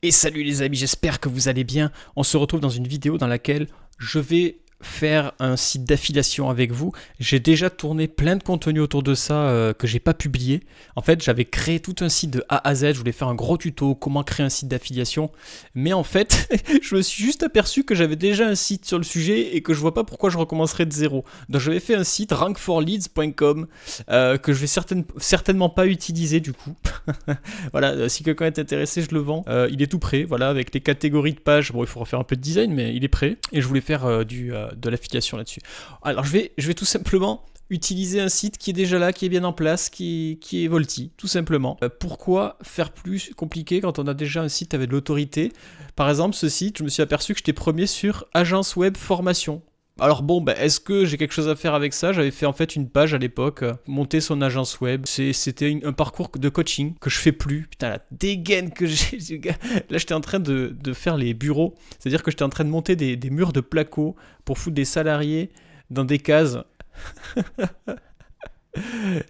Et salut les amis, j'espère que vous allez bien. On se retrouve dans une vidéo dans laquelle je vais faire un site d'affiliation avec vous. J'ai déjà tourné plein de contenu autour de ça que j'ai pas publié. En fait, j'avais créé tout un site de A à Z. Je voulais faire un gros tuto, comment créer un site d'affiliation. Mais en fait, je me suis juste aperçu que j'avais déjà un site sur le sujet et que je vois pas pourquoi je recommencerais de zéro. Donc j'avais fait un site rankforleads.com que je vais certainement pas utiliser du coup. Voilà, si quelqu'un est intéressé, je le vends. Il est tout prêt, voilà, avec les catégories de pages. Bon, il faut refaire un peu de design, mais il est prêt. Et je voulais faire de l'affiliation là-dessus. Alors, je vais tout simplement utiliser un site qui est déjà là, qui est bien en place, qui est Volti, tout simplement. Pourquoi faire plus compliqué quand on a déjà un site avec de l'autorité? Par exemple, ce site, je me suis aperçu que j'étais premier sur Agence Web Formation. Alors bon, est-ce que j'ai quelque chose à faire avec ça? J'avais fait en fait une page à l'époque, monter son agence web. C'était un parcours de coaching que je fais plus. Putain, la dégaine que j'ai. Là, j'étais en train de faire les bureaux. C'est-à-dire que j'étais en train de monter des murs de placo pour foutre des salariés dans des cases.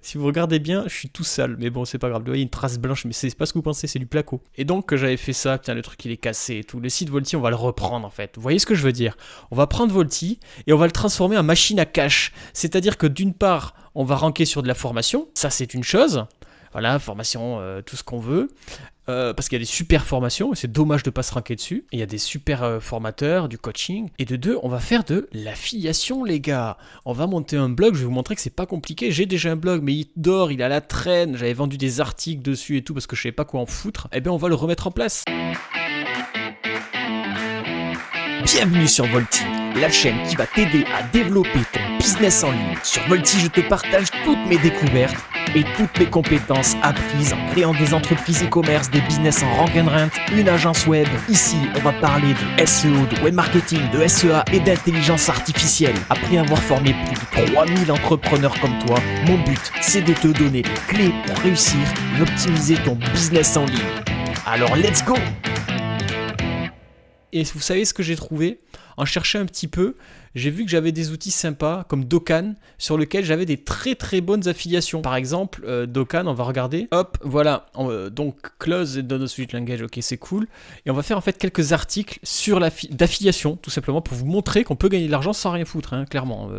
Si vous regardez bien, je suis tout sale, mais bon, c'est pas grave. Vous voyez une trace blanche, mais c'est pas ce que vous pensez, c'est du placo. Et donc, j'avais fait ça, putain, le truc il est cassé et tout. Le site Volti, on va le reprendre en fait. Vous voyez ce que je veux dire? On va prendre Volti et on va le transformer en machine à cash. C'est-à-dire que d'une part, on va ranker sur de la formation, ça c'est une chose. Voilà, formation, tout ce qu'on veut. Parce qu'il y a des super formations, et c'est dommage de ne pas se ranker dessus. Et il y a des super formateurs, du coaching. Et de deux, on va faire de l'affiliation, les gars. On va monter un blog, je vais vous montrer que c'est pas compliqué. J'ai déjà un blog, mais il dort, il est à la traîne. J'avais vendu des articles dessus et tout, parce que je savais pas quoi en foutre. Eh bien, on va le remettre en place. Bienvenue sur Volti, la chaîne qui va t'aider à développer ton business en ligne. Sur Volti, je te partage toutes mes découvertes et toutes mes compétences apprises en créant des entreprises e-commerce, des business en rank and rent, une agence web. Ici, on va parler de SEO, de web marketing, de SEA et d'intelligence artificielle. Après avoir formé plus de 3000 entrepreneurs comme toi, mon but, c'est de te donner les clés pour réussir et optimiser ton business en ligne. Alors, let's go! Et vous savez ce que j'ai trouvé? En cherchant un petit peu, j'ai vu que j'avais des outils sympas comme Dokkan sur lequel j'avais des très très bonnes affiliations. Par exemple, Dokkan, on va regarder. Hop, voilà. Donc, close et download switch language, ok, c'est cool. Et on va faire en fait quelques articles sur d'affiliation, tout simplement pour vous montrer qu'on peut gagner de l'argent sans rien foutre, hein, clairement.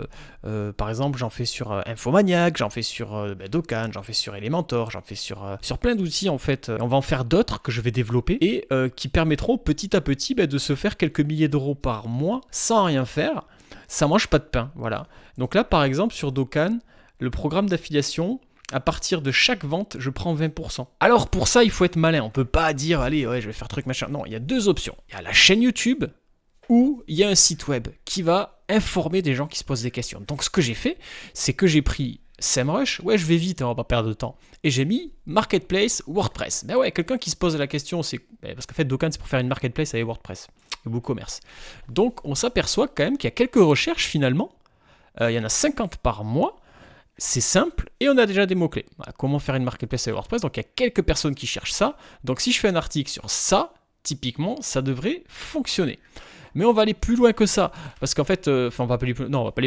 Par exemple, j'en fais sur Infomaniac, j'en fais sur Dokkan, j'en fais sur Elementor, j'en fais sur plein d'outils en fait. On va en faire d'autres que je vais développer et qui permettront petit à petit de se faire quelques milliers d'euros par mois sans rien faire. Ça mange pas de pain, voilà. Donc là, par exemple, sur Dokkan, le programme d'affiliation, à partir de chaque vente, je prends 20%. Alors pour ça, il faut être malin. On peut pas dire, allez, ouais, je vais faire truc machin. Non, il y a deux options. Il y a la chaîne YouTube ou il y a un site web qui va informer des gens qui se posent des questions. Donc ce que j'ai fait, c'est que j'ai pris SEMrush, ouais, je vais vite, on va pas perdre de temps. Et j'ai mis Marketplace WordPress. Ben ouais, quelqu'un qui se pose la question, c'est parce qu'en fait, Dokkan, c'est pour faire une Marketplace avec WordPress. WooCommerce. Donc on s'aperçoit quand même qu'il y a quelques recherches finalement, il y en a 50 par mois, c'est simple et on a déjà des mots-clés. Voilà, comment faire une marketplace avec WordPress, donc il y a quelques personnes qui cherchent ça, donc si je fais un article sur ça, typiquement ça devrait fonctionner. Mais on va aller plus loin que ça, parce qu'en fait, on va pas aller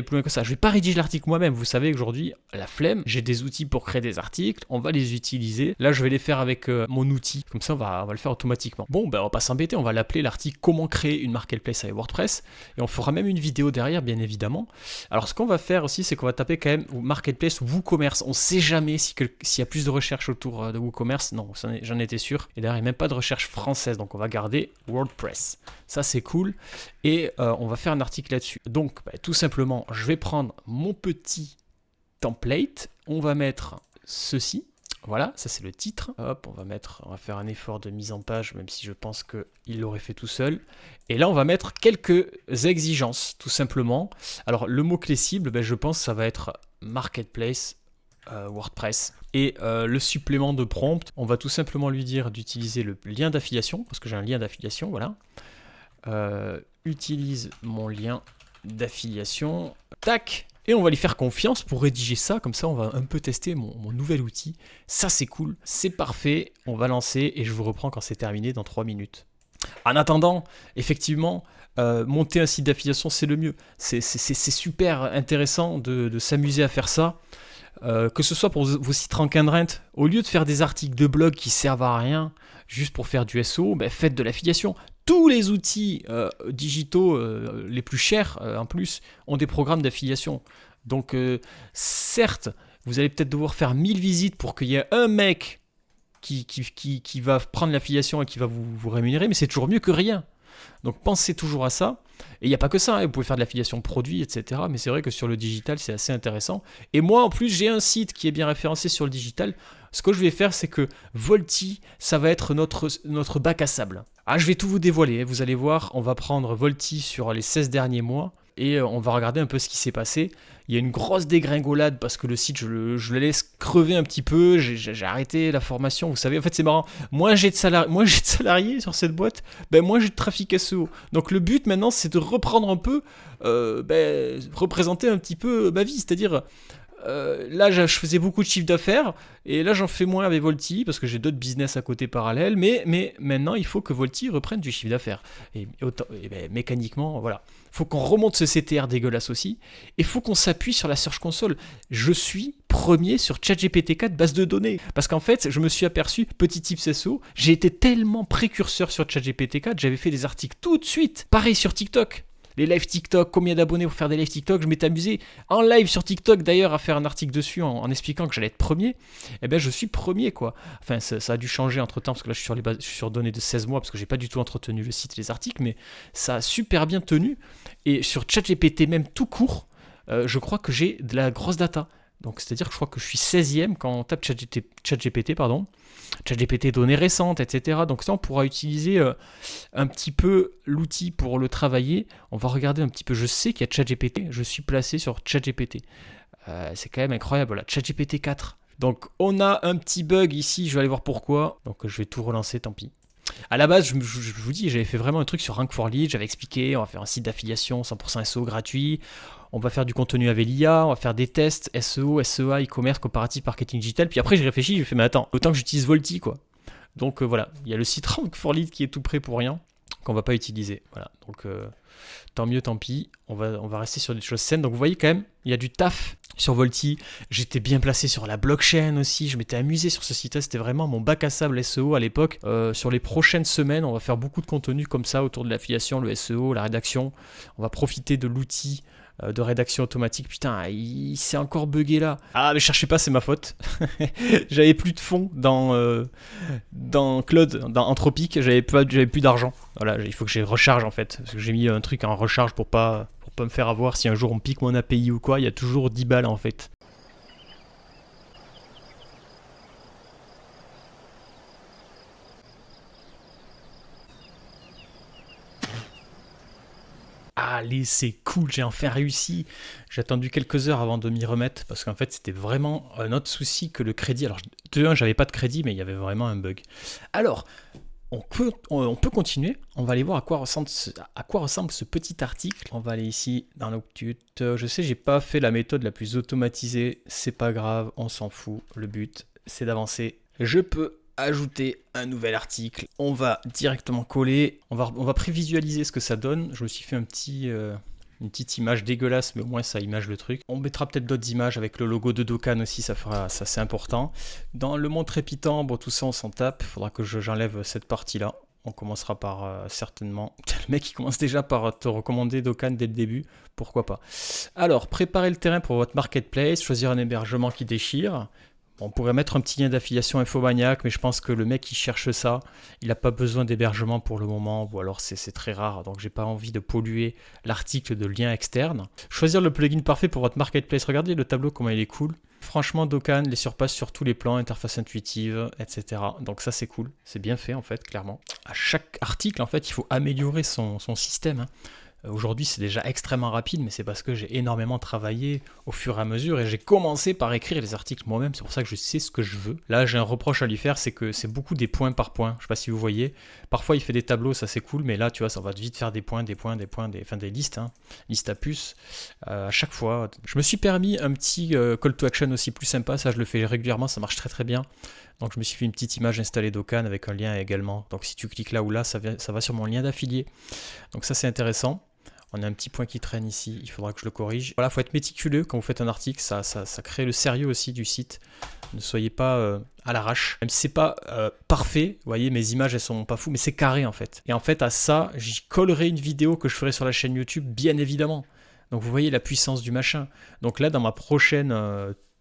plus loin que ça. Je vais pas rédiger l'article moi-même. Vous savez qu'aujourd'hui, la flemme, j'ai des outils pour créer des articles, on va les utiliser. Là, je vais les faire avec mon outil, comme ça, on va le faire automatiquement. Bon, on va pas s'embêter, on va l'appeler l'article Comment créer une marketplace avec WordPress, et on fera même une vidéo derrière, bien évidemment. Alors, ce qu'on va faire aussi, c'est qu'on va taper quand même marketplace WooCommerce. On sait jamais s'il y a plus de recherches autour de WooCommerce. Non, j'en étais sûr. Et d'ailleurs, il n'y a même pas de recherche française, donc on va garder WordPress. Ça, c'est cool. Et on va faire un article là-dessus. Donc, tout simplement, je vais prendre mon petit template. On va mettre ceci. Voilà, ça c'est le titre. Hop, on va faire un effort de mise en page, même si je pense qu'il l'aurait fait tout seul. Et là, on va mettre quelques exigences, tout simplement. Alors, le mot-clé cible, je pense que ça va être Marketplace WordPress. Et le supplément de prompt, on va tout simplement lui dire d'utiliser le lien d'affiliation, parce que j'ai un lien d'affiliation, voilà. Utilise mon lien d'affiliation, tac, et on va lui faire confiance pour rédiger ça, comme ça on va un peu tester mon nouvel outil. Ça c'est cool, c'est parfait, on va lancer et je vous reprends quand c'est terminé dans 3 minutes. En attendant, effectivement, monter un site d'affiliation c'est le mieux, c'est super intéressant de s'amuser à faire ça. que ce soit pour vos sites rank and rent, au lieu de faire des articles de blog qui servent à rien, juste pour faire du SEO, faites de l'affiliation. Tous les outils digitaux les plus chers, en plus, ont des programmes d'affiliation. Donc, certes, vous allez peut-être devoir faire 1000 visites pour qu'il y ait un mec qui va prendre l'affiliation et qui va vous rémunérer, mais c'est toujours mieux que rien. Donc pensez toujours à ça. Et il n'y a pas que ça, hein. Vous pouvez faire de l'affiliation produit, etc. Mais c'est vrai que sur le digital, c'est assez intéressant. Et moi, en plus, j'ai un site qui est bien référencé sur le digital. Ce que je vais faire, c'est que Volti, ça va être notre bac à sable. Ah, je vais tout vous dévoiler. Vous allez voir, on va prendre Volti sur les 16 derniers mois. Et on va regarder un peu ce qui s'est passé. Il y a une grosse dégringolade parce que le site, je le laisse crever un petit peu. J'ai arrêté la formation. Vous savez, en fait, c'est marrant. Moins j'ai de salariés sur cette boîte, moins j'ai de trafic SEO. Donc le but maintenant, c'est de reprendre un peu, représenter un petit peu ma vie. C'est-à-dire, là, je faisais beaucoup de chiffre d'affaires et là, j'en fais moins avec Volti parce que j'ai d'autres business à côté parallèles. Mais maintenant, il faut que Volti reprenne du chiffre d'affaires. Et mécaniquement, voilà. Il faut qu'on remonte ce CTR dégueulasse aussi. Et il faut qu'on s'appuie sur la Search Console. Je suis premier sur ChatGPT-4 base de données. Parce qu'en fait, je me suis aperçu, petit tips SEO, j'ai été tellement précurseur sur ChatGPT-4, j'avais fait des articles tout de suite. Pareil sur TikTok. Les lives TikTok, combien d'abonnés pour faire des lives TikTok, je m'étais amusé en live sur TikTok d'ailleurs à faire un article dessus en expliquant que j'allais être premier. Je suis premier quoi. Enfin ça a dû changer entre temps parce que là je suis sur données de 16 mois parce que j'ai pas du tout entretenu le site et les articles, mais ça a super bien tenu. Et sur ChatGPT même tout court, je crois que j'ai de la grosse data. Donc c'est-à-dire que je crois que je suis 16e quand on tape ChatGPT, ChatGPT données récentes, etc. Donc ça, on pourra utiliser un petit peu l'outil pour le travailler. On va regarder un petit peu. Je sais qu'il y a ChatGPT. Je suis placé sur ChatGPT. C'est quand même incroyable. Voilà, ChatGPT 4. Donc on a un petit bug ici. Je vais aller voir pourquoi. Donc je vais tout relancer, tant pis. À la base, je vous dis, j'avais fait vraiment un truc sur Rank for Lead. J'avais expliqué, on va faire un site d'affiliation 100% SEO gratuit. On va faire du contenu avec l'IA, on va faire des tests SEO, SEA, e-commerce, comparatif, marketing digital. Puis après, j'ai réfléchi, j'ai fait, mais attends, autant que j'utilise Volti, quoi. Donc voilà, il y a le site Rank for Lead qui est tout prêt pour rien, qu'on va pas utiliser. Voilà, donc tant mieux, tant pis. On va rester sur des choses saines. Donc vous voyez quand même, il y a du taf sur Volti. J'étais bien placé sur la blockchain aussi. Je m'étais amusé sur ce site-là. C'était vraiment mon bac à sable SEO à l'époque. Sur les prochaines semaines, on va faire beaucoup de contenu comme ça autour de l'affiliation, le SEO, la rédaction. On va profiter de l'outil de rédaction automatique. Putain, il s'est encore bugué là. Ah, mais cherchez pas, c'est ma faute. J'avais plus de fonds dans Cloud, dans Anthropic. J'avais plus d'argent. Voilà, il faut que je recharge en fait. Parce que j'ai mis un truc en recharge pour pas me faire avoir. Si un jour on pique mon API ou quoi, il y a toujours 10 balles en fait. Allez, c'est cool, j'ai enfin réussi. J'ai attendu quelques heures avant de m'y remettre parce qu'en fait, c'était vraiment un autre souci que le crédit. Alors, de un, j'avais pas de crédit, mais il y avait vraiment un bug. Alors, on peut continuer. On va aller voir à quoi ressemble ce petit article. On va aller ici dans l'Optute. Je sais, j'ai pas fait la méthode la plus automatisée. C'est pas grave, on s'en fout. Le but, c'est d'avancer. Je peux ajouter un nouvel article. On va directement coller. On va prévisualiser ce que ça donne. Je me suis fait une petite image dégueulasse, mais au moins ça image le truc. On mettra peut-être d'autres images avec le logo de Dokkan aussi, ça c'est important. Dans le monde trépitant, bon tout ça on s'en tape. Faudra que j'enlève cette partie-là. On commencera par certainement... Le mec il commence déjà par te recommander Dokkan dès le début. Pourquoi pas. Alors, préparez le terrain pour votre marketplace, choisir un hébergement qui déchire. On pourrait mettre un petit lien d'affiliation Infomaniac, mais je pense que le mec qui cherche ça, il n'a pas besoin d'hébergement pour le moment, ou alors c'est très rare, donc j'ai pas envie de polluer l'article de liens externes. Choisir le plugin parfait pour votre marketplace, regardez le tableau comment il est cool. Franchement, Dokkan les surpasse sur tous les plans, interface intuitive, etc. Donc ça c'est cool, c'est bien fait en fait, clairement. À chaque article en fait, il faut améliorer son système, hein. Aujourd'hui, c'est déjà extrêmement rapide, mais c'est parce que j'ai énormément travaillé au fur et à mesure et j'ai commencé par écrire les articles moi-même. C'est pour ça que je sais ce que je veux. Là, j'ai un reproche à lui faire, c'est que c'est beaucoup des points par point. Je sais pas si vous voyez. Parfois, il fait des tableaux, ça c'est cool, mais là, tu vois, ça va vite faire des listes, hein, listes à puces. À chaque fois, je me suis permis un petit call to action aussi plus sympa. Ça, je le fais régulièrement, ça marche très très bien. Donc, je me suis fait une petite image installée Dokkan avec un lien également. Donc, si tu cliques là ou là, ça va sur mon lien d'affilié. Donc, ça, c'est intéressant. On a un petit point qui traîne ici, il faudra que je le corrige. Voilà, il faut être méticuleux quand vous faites un article, ça crée le sérieux aussi du site. Ne soyez pas à l'arrache. Même si c'est pas parfait, vous voyez, mes images elles sont pas fous, mais c'est carré en fait. Et en fait à ça, j'y collerai une vidéo que je ferai sur la chaîne YouTube, bien évidemment. Donc vous voyez la puissance du machin. Donc là, dans ma prochaine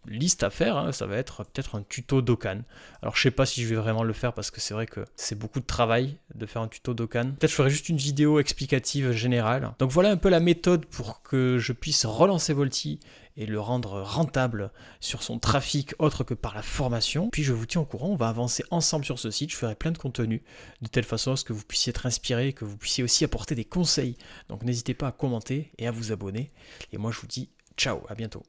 liste à faire, hein, ça va être peut-être un tuto Dokkan. Alors je sais pas si je vais vraiment le faire parce que c'est vrai que c'est beaucoup de travail de faire un tuto Dokkan. Peut-être je ferai juste une vidéo explicative générale. Donc voilà un peu la méthode pour que je puisse relancer Volti et le rendre rentable sur son trafic autre que par la formation. Puis je vous tiens au courant, on va avancer ensemble sur ce site, je ferai plein de contenu de telle façon à ce que vous puissiez être inspiré, que vous puissiez aussi apporter des conseils. Donc n'hésitez pas à commenter et à vous abonner. Et moi je vous dis ciao, à bientôt.